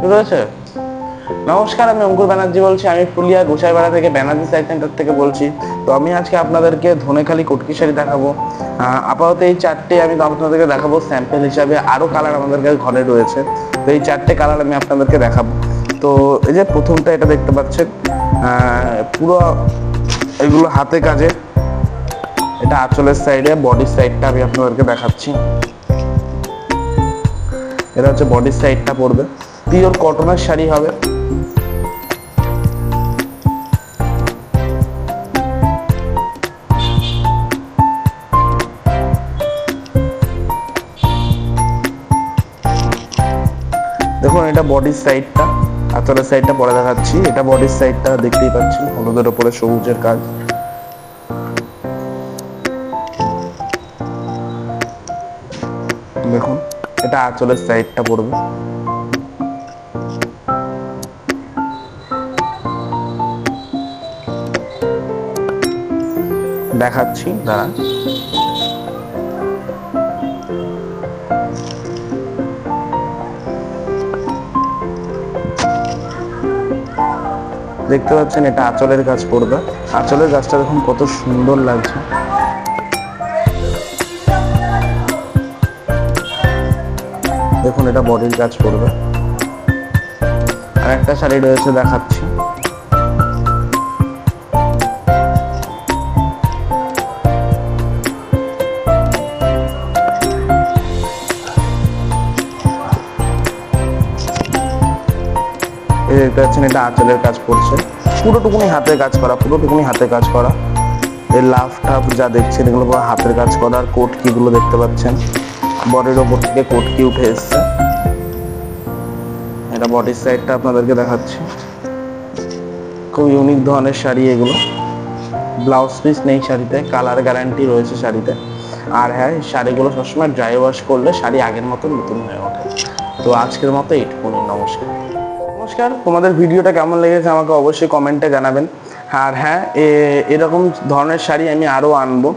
শুরু হয়েছে। নমস্কার, আমি অঙ্কুর ব্যানার্জি বলছি। আমি ফুলিয়া গোসাইপাড়া থেকে ব্যানার্জি সাইড সেন্টার থেকে বলছি। তো আমি আজকে আপনাদেরকে ধনেখালি কটকি শাড়ি দেখাবো। আপাতত এই চারটে আমি আপনাদেরকে দেখাবো স্যাম্পল হিসাবে। আরও কালার আমাদের কাছে ঘরে রয়েছে, তো এই চারটে কালার আমি আপনাদেরকে দেখাবো। তো এই যে প্রথমটা, এটা দেখতে পাচ্ছেন, পুরো এগুলো হাতে কাজে। এটা আঁচলের সাইডে, বডির সাইডটা আমি আপনাদেরকে দেখাচ্ছি। এটা হচ্ছে বডির সাইডটা পড়বে, পিওর কটনের শাড়ি হবে। দেখুন, এটা বডির সাইডটা, আঁচলের সাইডটা পরে দেখাচ্ছি। এটা বডির সাইডটা দেখতেই পাচ্ছেন, হলুদের ওপরে সবুজের কাজ। দেখুন, এটা আঁচলের সাইডটা পড়বে। দেখাচ্ছি, দাঁড়ান। দেখতে পাচ্ছেন, এটা আঁচলের কাজ পড়বে। আঁচলের কাজটা দেখুন কত সুন্দর লাগছে। দেখুন, এটা বডির কাজ পড়বে। আর একটা শাড়ি রয়েছে, দেখাচ্ছি। এই দেখতে পাচ্ছেন, এটা আঁচলের কাজ পড়ছে। পুরোটুকুনি হাতের কাজ করা, পুরোটুকুনি হাতে কাজ করা। এই লাফ টাফ যা দেখছেন, এগুলো পুরো হাতের কাজ করা। আর কোটকি গুলো দেখতে পাচ্ছেন, বডির ওপর থেকে কোটকি উঠে এসছে। এটা বডির সাইডটা আপনাদেরকে দেখাচ্ছি। খুব ইউনিক ধরনের শাড়ি এগুলো। ব্লাউজ পিস নেই শাড়িতে, কালার গ্যারান্টি রয়েছে শাড়িতে। আর হ্যাঁ, শাড়িগুলো সবসময় ড্রাই ওয়াশ করলে শাড়ি আগের মতো নতুন হয়ে ওঠে। তো আজকের মতো এইটুকুনি। নমস্কার। নমস্কার, তোমাদের ভিডিওটা কেমন লেগেছে আমাকে অবশ্যই কমেন্টে জানাবেন। আর হ্যাঁ, এরকম ধরনের শাড়ি আমি আরও আনবো।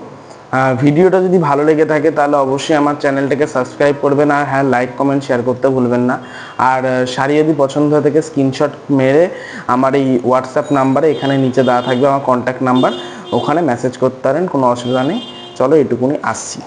ভিডিওটা যদি ভালো লেগে থাকে তাহলে অবশ্যই আমার চ্যানেলটাকে সাবস্ক্রাইব করবেন। আর হ্যাঁ, লাইক কমেন্ট শেয়ার করতে ভুলবেন না। আর শাড়ি যদি পছন্দ হয়ে থাকে, স্ক্রিনশট মেরে আমার এই হোয়াটসঅ্যাপ নাম্বারে, এখানে নিচে দেওয়া থাকবে আমার কন্ট্যাক্ট নাম্বার, ওখানে মেসেজ করতে পারেন, কোনো অসুবিধা নেই। চলো, এটুকুনি, আসছি।